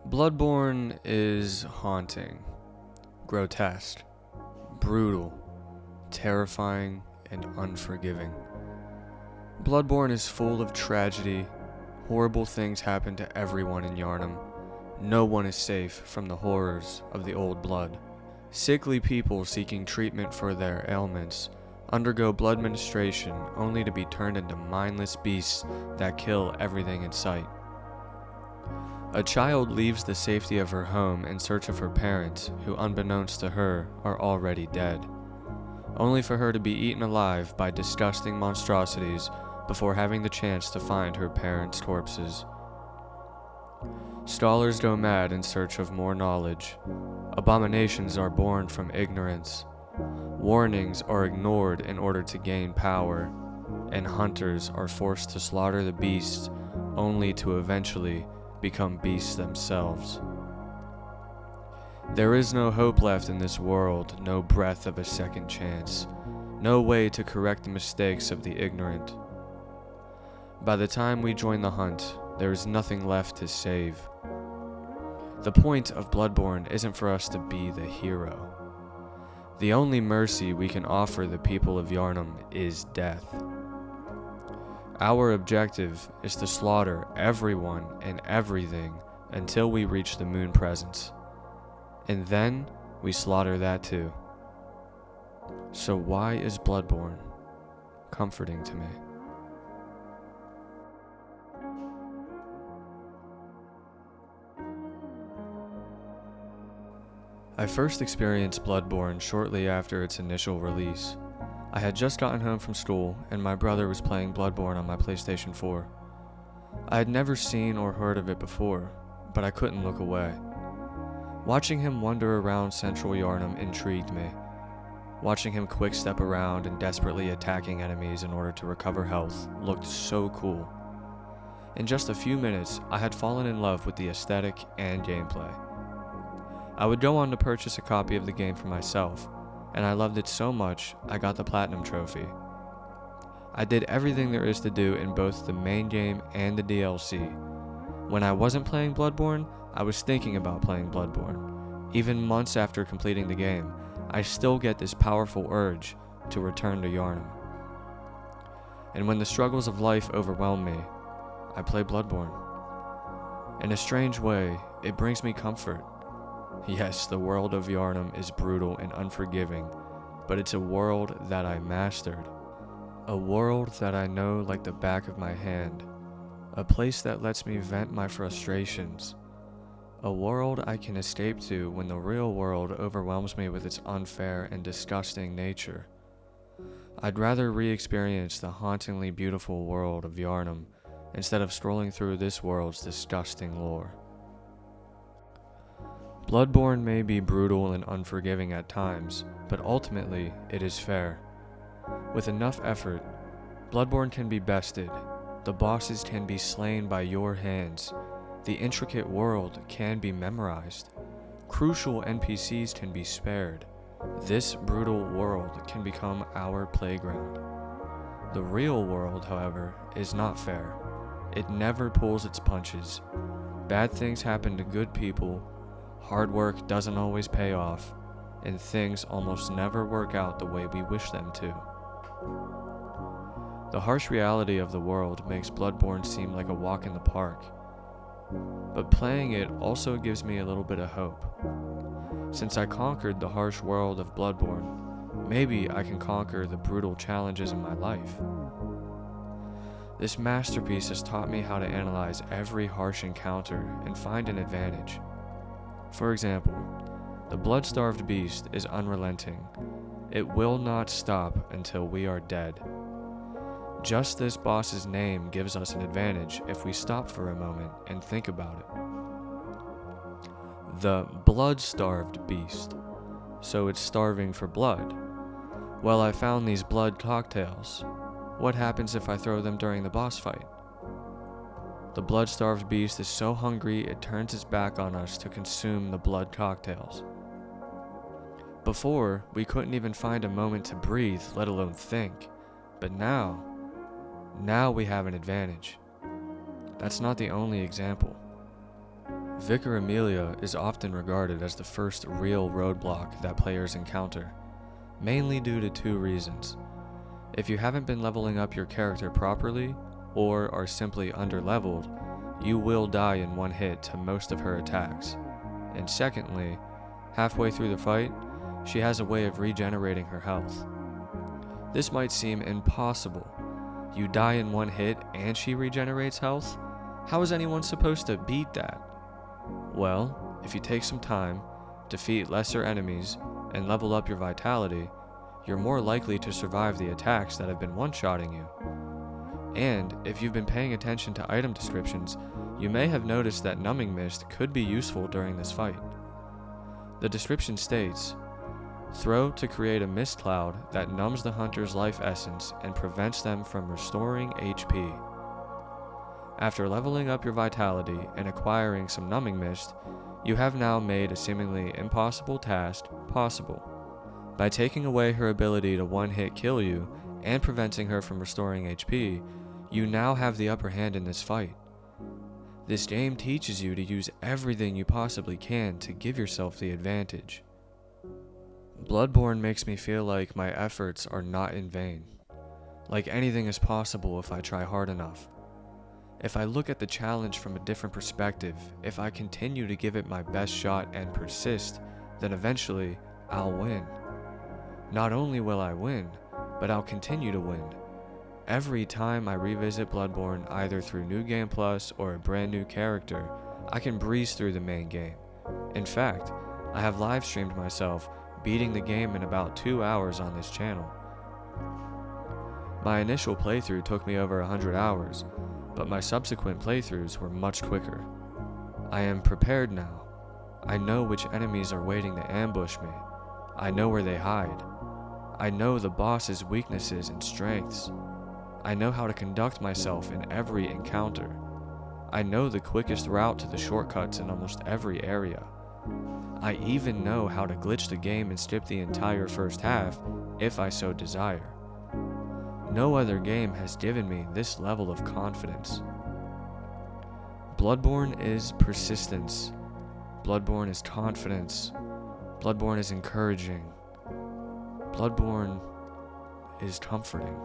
Bloodborne is haunting, grotesque, brutal, terrifying, and unforgiving. Bloodborne is full of tragedy. Horrible things happen to everyone in Yharnam. No one is safe from the horrors of the old blood. Sickly people seeking treatment for their ailments undergo blood ministration only to be turned into mindless beasts that kill everything in sight. A child leaves the safety of her home in search of her parents, who unbeknownst to her are already dead, only for her to be eaten alive by disgusting monstrosities before having the chance to find her parents' corpses. Scholars go mad in search of more knowledge. Abominations are born from ignorance. Warnings are ignored in order to gain power, and hunters are forced to slaughter the beasts only to eventually become beasts themselves. There is no hope left in this world, no breath of a second chance, no way to correct the mistakes of the ignorant. By the time we join the hunt, there is nothing left to save. The point of Bloodborne isn't for us to be the hero. The only mercy we can offer the people of Yharnam is death. Our objective is to slaughter everyone and everything until we reach the moon presence. And then we slaughter that too. So why is Bloodborne comforting to me? I first experienced Bloodborne shortly after its initial release. I had just gotten home from school, and my brother was playing Bloodborne on my PlayStation 4. I had never seen or heard of it before, but I couldn't look away. Watching him wander around Central Yharnam intrigued me. Watching him quick-step around and desperately attacking enemies in order to recover health looked so cool. In just a few minutes, I had fallen in love with the aesthetic and gameplay. I would go on to purchase a copy of the game for myself, and I loved it so much I got the Platinum Trophy. I did everything there is to do in both the main game and the DLC. When I wasn't playing Bloodborne, I was thinking about playing Bloodborne. Even months after completing the game, I still get this powerful urge to return to Yharnam. And when the struggles of life overwhelm me, I play Bloodborne. In a strange way, it brings me comfort. Yes, the world of Yharnam is brutal and unforgiving, but it's a world that I mastered. A world that I know like the back of my hand. A place that lets me vent my frustrations. A world I can escape to when the real world overwhelms me with its unfair and disgusting nature. I'd rather re-experience the hauntingly beautiful world of Yharnam instead of scrolling through this world's disgusting lore. Bloodborne may be brutal and unforgiving at times, but ultimately it is fair. With enough effort, Bloodborne can be bested, the bosses can be slain by your hands, the intricate world can be memorized, crucial NPCs can be spared. This brutal world can become our playground. The real world, however, is not fair. It never pulls its punches. Bad things happen to good people. Hard work doesn't always pay off, and things almost never work out the way we wish them to. The harsh reality of the world makes Bloodborne seem like a walk in the park, but playing it also gives me a little bit of hope. Since I conquered the harsh world of Bloodborne, maybe I can conquer the brutal challenges in my life. This masterpiece has taught me how to analyze every harsh encounter and find an advantage. For example, the blood-starved beast is unrelenting. It will not stop until we are dead. Just this boss's name gives us an advantage if we stop for a moment and think about it. The blood-starved beast. So it's starving for blood. Well, I found these blood cocktails. What happens if I throw them during the boss fight? The blood-starved beast is so hungry it turns its back on us to consume the blood cocktails. Before, we couldn't even find a moment to breathe, let alone think. But now we have an advantage. That's not the only example. Vicar Amelia is often regarded as the first real roadblock that players encounter, mainly due to two reasons. If you haven't been leveling up your character properly, or are simply underleveled, you will die in one hit to most of her attacks. And secondly, halfway through the fight, she has a way of regenerating her health. This might seem impossible. You die in one hit and she regenerates health? How is anyone supposed to beat that? Well, if you take some time, defeat lesser enemies, and level up your vitality, you're more likely to survive the attacks that have been one-shotting you. And if you've been paying attention to item descriptions, you may have noticed that Numbing Mist could be useful during this fight. The description states, throw to create a mist cloud that numbs the hunter's life essence and prevents them from restoring HP. After leveling up your vitality and acquiring some numbing mist, you have now made a seemingly impossible task possible. By taking away her ability to one-hit kill you and preventing her from restoring HP, you now have the upper hand in this fight. This game teaches you to use everything you possibly can to give yourself the advantage. Bloodborne makes me feel like my efforts are not in vain. Like anything is possible if I try hard enough. If I look at the challenge from a different perspective, if I continue to give it my best shot and persist, then eventually I'll win. Not only will I win, but I'll continue to win. Every time I revisit Bloodborne either through New Game Plus or a brand new character, I can breeze through the main game. In fact, I have live streamed myself beating the game in about 2 hours on this channel. My initial playthrough took me over 100 hours, but my subsequent playthroughs were much quicker. I am prepared now. I know which enemies are waiting to ambush me. I know where they hide. I know the boss's weaknesses and strengths. I know how to conduct myself in every encounter. I know the quickest route to the shortcuts in almost every area. I even know how to glitch the game and skip the entire first half if I so desire. No other game has given me this level of confidence. Bloodborne is persistence. Bloodborne is confidence. Bloodborne is encouraging. Bloodborne is comforting.